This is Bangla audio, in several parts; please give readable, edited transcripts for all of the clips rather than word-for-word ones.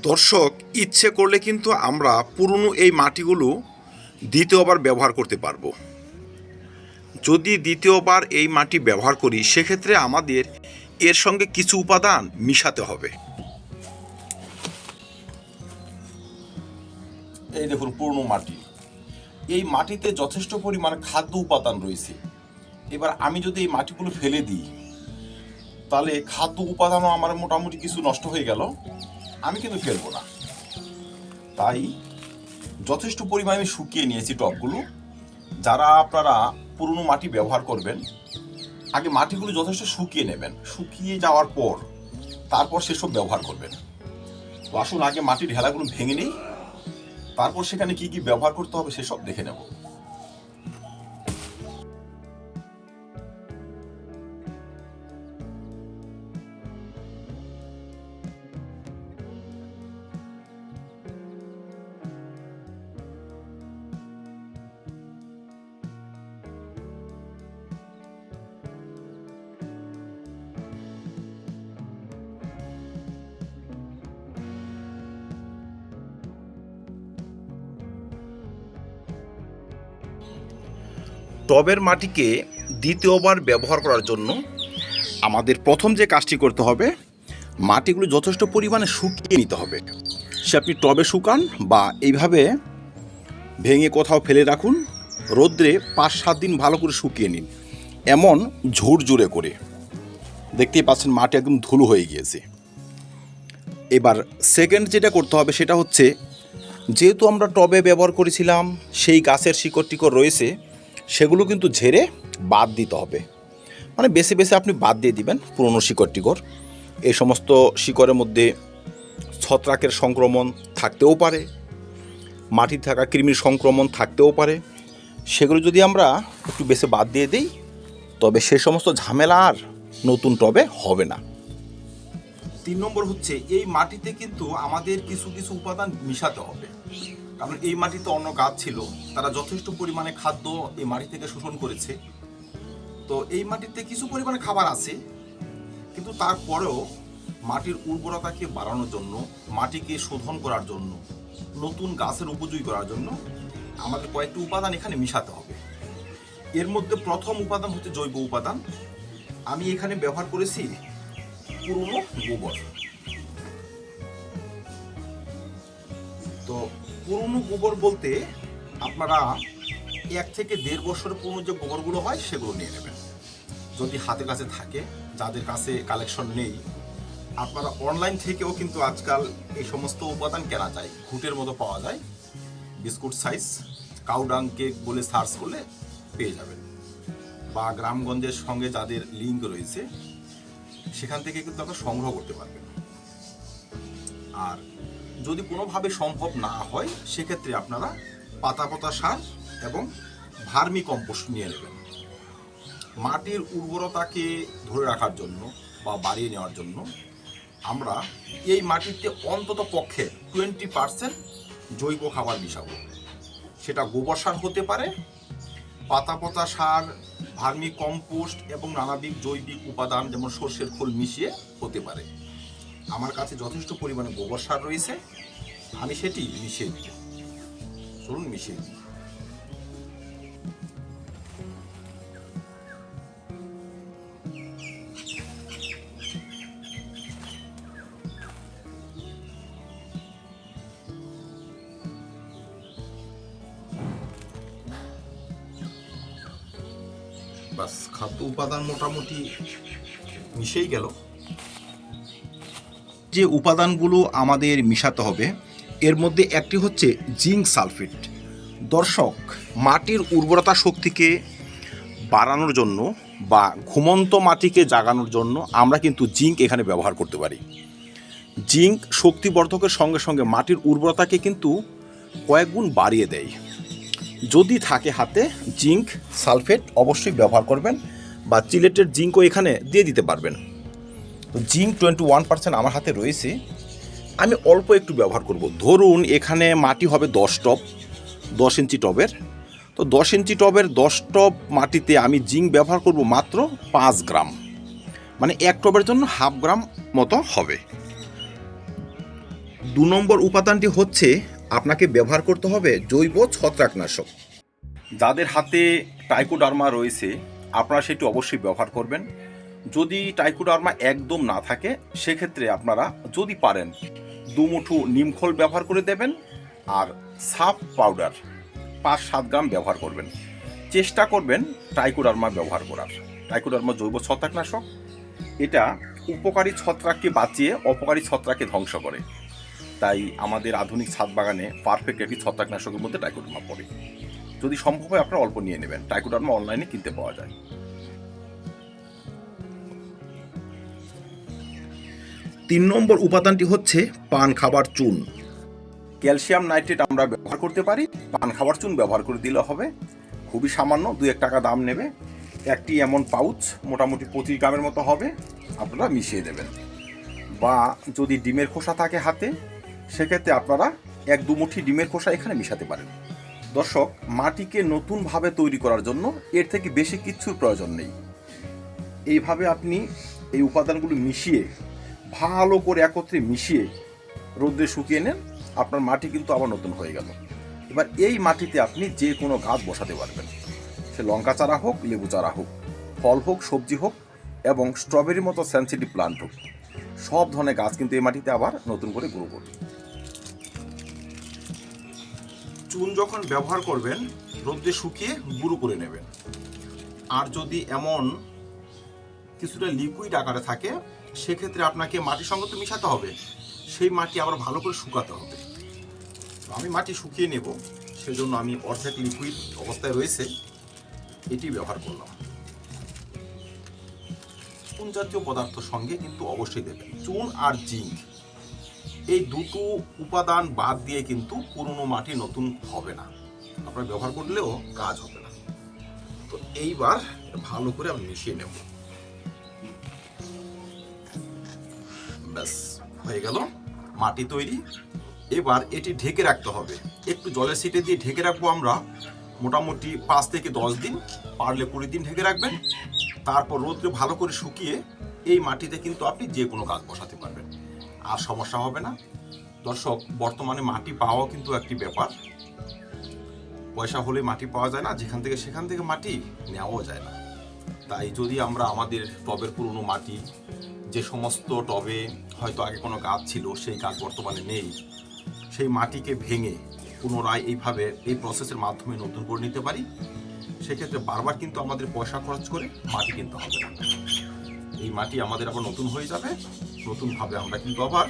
দর্শক, ইচ্ছে করলে কিন্তু আমরা পুরনো এই মাটিগুলো দ্বিতীয়বার ব্যবহার করতে পারবো। যদি দ্বিতীয়বার এই মাটি ব্যবহার করি সেক্ষেত্রে আমাদের এর সঙ্গে কিছু উপাদান মিশাতে হবে। এই দেখুন পুরনো মাটি, এই মাটিতে যথেষ্ট পরিমাণে খাদ্য উপাদান রয়েছে। এবার আমি যদি এই মাটিগুলো ফেলে দিই তাহলে খাদ্য উপাদানও আমার মোটামুটি কিছু নষ্ট হয়ে গেল, আমি কিন্তু ফেলবো না। তাই যথেষ্ট পরিমাণে আমি শুকিয়ে নিয়েছি টবগুলো। যারা আপনারা পুরনো মাটি ব্যবহার করবেন আগে মাটিগুলো যথেষ্ট শুকিয়ে নেবেন, শুকিয়ে যাওয়ার পর তারপর সেসব ব্যবহার করবেন। তো আসুন আগে মাটির ঢেলাগুলো ভেঙে নিই, তারপর সেখানে কি কি ব্যবহার করতে হবে সেসব দেখে নেব। টবের মাটিকে দ্বিতীয়বার ব্যবহার করার জন্য আমাদের প্রথম যে কাজটি করতে হবে, মাটিগুলো যথেষ্ট পরিমাণে শুকিয়ে নিতে হবে। সে আপনি টবে শুকান বা এইভাবে ভেঙে কোথাও ফেলে রাখুন, রোদ্রে 5-7 দিন ভালো করে শুকিয়ে নিন, এমন ঝুরঝুরে করে। দেখতেই পাচ্ছেন মাটি একদম ধুলো হয়ে গিয়েছে। এবার সেকেন্ড যেটা করতে হবে সেটা হচ্ছে, যেহেতু আমরা টবে ব্যবহার করেছিলাম সেই গাছের শিকড় টিকড় রয়েছে, সেগুলো কিন্তু ঝেড়ে বাদ দিতে হবে। মানে বেছে বেছে আপনি বাদ দিয়ে দিবেন পুরনো শিকড় টিকড়। এই সমস্ত শিকড়ের মধ্যে ছত্রাকের সংক্রমণ থাকতেও পারে, মাটিতে থাকা কৃমির সংক্রমণ থাকতেও পারে। সেগুলো যদি আমরা একটু বেছে বাদ দিয়ে দিই তবে সে সমস্ত ঝামেলা আর নতুন টবে হবে না। 3 নম্বর হচ্ছে, এই মাটিতে কিন্তু আমাদের কিছু কিছু উপাদান মিশাতে হবে। কারণ এই মাটিতে অন্য গাছ ছিল, তারা যথেষ্ট পরিমাণে খাদ্য এই মাটি থেকে শোষণ করেছে। তো এই মাটিতে কিছু পরিমাণে খাবার আছে, কিন্তু তারপরেও মাটির উর্বরতাকে বাড়ানোর জন্য, মাটিকে শোধন করার জন্য, নতুন গাছের উপযোগী করার জন্য আমাদের কয়েকটি উপাদান এখানে মিশাতে হবে। এর মধ্যে প্রথম উপাদান হচ্ছে জৈব উপাদান। আমি এখানে ব্যবহার করেছি পুরনো গোবর। তো পুরনো গোবর বলতে আপনারা 1 থেকে 1.5 বছরের পুরনো যে গোবরগুলো হয় সেগুলো নিয়ে নেবেন। যদি হাতে কাছে থাকে, যাদের কাছে কালেকশন নেই, আপনারা অনলাইন থেকেও কিন্তু আজকাল এই সমস্ত উপাদান কেনা যায়, ঘুটের মতো পাওয়া যায়। বিস্কুট সাইজ কাউডাং কেক বলে সার্চ করলে পেয়ে যাবেন, বা গ্রামগঞ্জের সঙ্গে যাদের লিঙ্ক রয়েছে সেখান থেকে কিন্তু আপনারা সংগ্রহ করতে পারবেন। আর যদি কোনোভাবে সম্ভব না হয় সেক্ষেত্রে আপনারা পাতা সার এবং ভার্মি কম্পোস্ট নিয়ে নেবেন। মাটির উর্বরতাকে ধরে রাখার জন্য বা বাড়িয়ে নেওয়ার জন্য আমরা এই মাটিতে অন্তত পক্ষে 20% জৈব খাবার মিশাবো। সেটা গোবর সার হতে পারে, পাতা সার, ভার্মি কম্পোস্ট এবং নানাবিধ জৈবিক উপাদান যেমন সর্ষের খোল মিশিয়ে হতে পারে। আমার কাছে যথেষ্ট পরিমাণে গোবর সার রয়েছে, আমি সেটি মিশিয়ে দিই। চলুন মিশিয়ে দিই। বাস, খাদ্য উপাদান মোটামুটি মিশেই গেল। যে উপাদানগুলো আমাদের মিশাতে হবে এর মধ্যে একটি হচ্ছে জিঙ্ক সালফেট। দর্শক, মাটির উর্বরতা শক্তিকে বাড়ানোর জন্য বা ঘুমন্ত মাটিকে জাগানোর জন্য আমরা কিন্তু জিঙ্ক এখানে ব্যবহার করতে পারি। জিঙ্ক শক্তিবর্ধকের সঙ্গে সঙ্গে মাটির উর্বরতাকে কিন্তু কয়েক গুণ বাড়িয়ে দেয়। যদি থাকে হাতে জিঙ্ক সালফেট অবশ্যই ব্যবহার করবেন, বা চিলেটের জিঙ্কও এখানে দিয়ে দিতে পারবেন। তো জিঙ্ক 21% আমার হাতে রয়েছে, আমি অল্প একটু ব্যবহার করব। ধরুন এখানে মাটি হবে 10 টব, 10 ইঞ্চি টবের। তো 10 ইঞ্চি টবের 10 টব মাটিতে আমি জিঙ্ক ব্যবহার করব মাত্র 5 গ্রাম, মানে 1 টবের জন্য হাফ গ্রাম মতো হবে। 2 নম্বর উপাদানটি হচ্ছে আপনাকে ব্যবহার করতে হবে জৈব ছত্রাকনাশক। যাদের হাতে ট্রাইকোডার্মা রয়েছে আপনারা সেটি অবশ্যই ব্যবহার করবেন। যদি ট্রাইকোডার্মা একদম না থাকে সেক্ষেত্রে আপনারা যদি পারেন 2 মুঠো নিমখোল ব্যবহার করে দেবেন আর সাফ পাউডার 5-7 গ্রাম ব্যবহার করবেন। চেষ্টা করবেন ট্রাইকোডার্মা ব্যবহার করার। ট্রাইকোডার্মা জৈব ছত্রাকনাশক, এটা উপকারী ছত্রাককে বাঁচিয়ে অপকারী ছত্রাককে ধ্বংস করে। তাই আমাদের আধুনিক ছাদ বাগানে পারফেক্ট একটি ছত্রাকনাশকের মধ্যে ট্রাইকোডার্মা পড়ে। যদি সম্ভব হয় আপনারা অল্প নিয়ে নেবেন। ট্রাইকোডার্মা অনলাইনে কিনতে পাওয়া যায়। 3 নম্বর উপাদানটি হচ্ছে পান খাবার চুন। ক্যালসিয়াম নাইট্রেট আমরা ব্যবহার করতে পারি, পান খাবার চুন ব্যবহার করে দিলে হবে। খুবই সামান্য 2-1 টাকা দাম নেবে। একটি এমন পাউচ মোটামুটি 25 গ্রামের মতো হবে, আপনারা মিশিয়ে দেবেন। বা যদি ডিমের খোসা থাকে হাতে সেক্ষেত্রে আপনারা 1-2 মুঠি ডিমের খোসা এখানে মিশাতে পারেন। দর্শক, মাটিকে নতুনভাবে তৈরি করার জন্য এর থেকে বেশি কিচ্ছুর প্রয়োজন নেই। এইভাবে আপনি এই উপাদানগুলো মিশিয়ে ভালো করে একত্রে মিশিয়ে রোদ্রে শুকিয়ে নেন, আপনার মাটি কিন্তু আবার নতুন হয়ে গেল। এবার এই মাটিতে আপনি যে কোনো গাছ বসাতে পারবেন, সে লঙ্কা চারা হোক, লেবু চারা হোক, ফল হোক, সবজি হোক এবং স্ট্রবেরির মতো সেন্সিটিভ প্লান্ট হোক, সব ধরনের গাছ কিন্তু এই মাটিতে আবার নতুন করে গ্রো করবে। চুন যখন ব্যবহার করবেন রোদ্রে শুকিয়ে গুঁড়ো করে নেবেন। আর যদি এমন কিছুটা লিকুইড আকারে থাকে সেক্ষেত্রে আপনাকে মাটির সঙ্গে তো মিশাতে হবে, সেই মাটি আবার ভালো করে শুকাতে হবে। আমি মাটি শুকিয়ে নেব, সেজন্য আমি অর্ধেক লিকুইড অবস্থায় রয়েছে এটি ব্যবহার করলাম। চুন জাতীয় পদার্থ সঙ্গে কিন্তু অবশ্যই দেবেন। চুন আর জিঙ্ক এই দুটো উপাদান বাদ দিয়ে কিন্তু পুরনো মাটি নতুন হবে না, আপনারা ব্যবহার করলেও কাজ হবে না। তো এইবার ভালো করে আমি মিশিয়ে নেব। ব্যাস হয়ে গেল মাটি তৈরি। এবার এটি ঢেকে রাখতে হবে, একটু জলের ছিটে দিয়ে ঢেকে রাখবো আমরা মোটামুটি 5 থেকে 10 দিন, পারলে 20 দিন ঢেকে রাখবেন। তারপর রোদ্রে ভালো করে শুকিয়ে এই মাটিতে কিন্তু আপনি যে কোনো গাছ বসাতে পারবেন, আর সমস্যা হবে না। দর্শক, বর্তমানে মাটি পাওয়াও কিন্তু একটি ব্যাপার। পয়সা হলে মাটি পাওয়া যায় না, যেখান থেকে সেখান থেকে মাটি নেওয়াও যায় না। তাই যদি আমরা আমাদের টবের পুরনো মাটি, যে সমস্ত টবে হয়তো আগে কোনো গাছ ছিল সেই গাছ বর্তমানে নেই, সেই মাটিকে ভেঙে পুনরায় এইভাবে এই প্রসেসের মাধ্যমে নতুন করে নিতে পারি, সেক্ষেত্রে বারবার কিন্তু আমাদের পয়সা খরচ করে মাটি কিনতে হবে না। এই মাটি আমাদের আবার নতুন হয়ে যাবে, নতুনভাবে আমরা কিন্তু আবার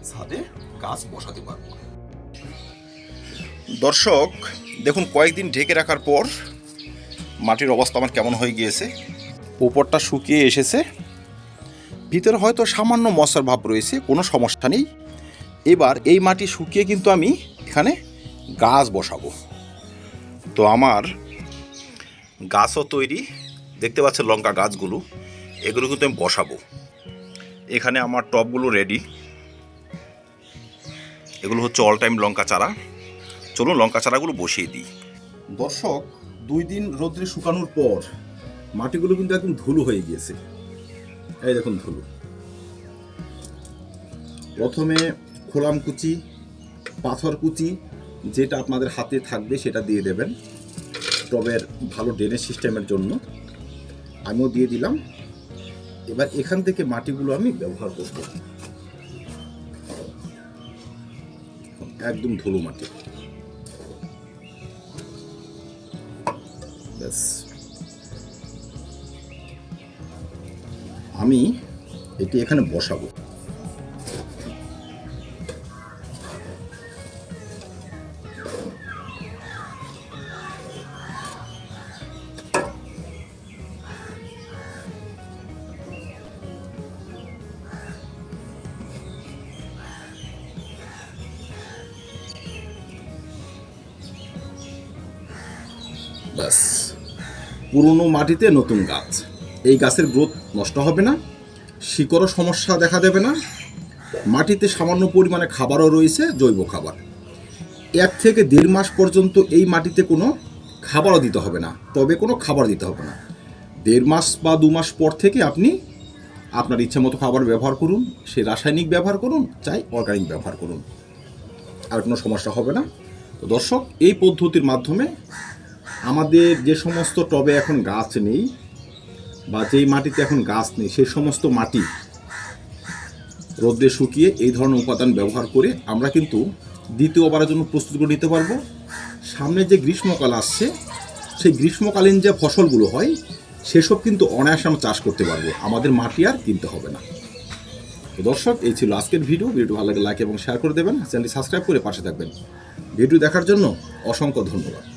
ছাদে গাছ বসাতে পারবো। দর্শক দেখুন, কয়েকদিন ঢেকে রাখার পর মাটির অবস্থা আমার কেমন হয়ে গিয়েছে। উপরটা শুকিয়ে এসেছে, ভিতরে হয়তো সামান্য মশার ভাব রয়েছে, কোনো সমস্যা নেই। এবার এই মাটি শুকিয়ে কিন্তু আমি এখানে গাছ বসাবো। তো আমার গাছও তৈরি, দেখতে পাচ্ছেন লঙ্কা গাছগুলো, এগুলো কিন্তু আমি বসাবো। এখানে আমার টবগুলো রেডি, এগুলো হচ্ছে অল টাইম লঙ্কা চারা। চলুন লঙ্কা চারাগুলো বসিয়ে দিই। দর্শক, 2 দিন রোদ্রে শুকানোর পর মাটিগুলো কিন্তু একদম ধুলো হয়ে গিয়েছে। এই দেখুন ধুলো। প্রথমে খোলাম কুচি, পাথর কুচি, যেটা আপনাদের হাতে থাকবে সেটা দিয়ে দেবেন টবের ভালো ড্রেনেজ সিস্টেমের জন্য। আমিও দিয়ে দিলাম। এবার এখান থেকে মাটিগুলো আমি ব্যবহার করব। একদম ধুলো মাটি। ব্যাস, আমি এটি এখানে বসাবো। ব্যাস, পুরনো মাটিতে নতুন গাছ। এই গাছের গ্রোথ নষ্ট হবে না, শিকড়ও সমস্যা দেখা দেবে না। মাটিতে সামান্য পরিমাণে খাবারও রয়েছে, জৈব খাবার। 1 থেকে 1.5 মাস পর্যন্ত এই মাটিতে কোনো খাবারও দিতে হবে না, তবে কোনো খাবার দিতে হবে না। 1.5 মাস বা 2 মাস পর থেকে আপনি আপনার ইচ্ছে মতো খাবার ব্যবহার করুন, সে রাসায়নিক ব্যবহার করুন, চাই অর্গানিক ব্যবহার করুন, আর কোনো সমস্যা হবে না। তো দর্শক, এই পদ্ধতির মাধ্যমে আমাদের যে সমস্ত টবে এখন গাছ নেই বা যেই মাটিতে এখন গাছ নেই, সেই সমস্ত মাটি রোদে শুকিয়ে এই ধরনের উপাদান ব্যবহার করে আমরা কিন্তু দ্বিতীয়বারের জন্য প্রস্তুত করে নিতে পারবো। সামনে যে গ্রীষ্মকাল আসছে, সেই গ্রীষ্মকালীন যে ফসলগুলো হয় সেসব কিন্তু অনায়াসে আমরা চাষ করতে পারবো, আমাদের মাটি আর কিনতে হবে না। তো দর্শক, এই ছিল আজকের ভিডিওটি ভালো লাগে লাইক এবং শেয়ার করে দেবেন, চ্যানেলটি সাবস্ক্রাইব করে পাশে থাকবেন। ভিডিও দেখার জন্য অসংখ্য ধন্যবাদ।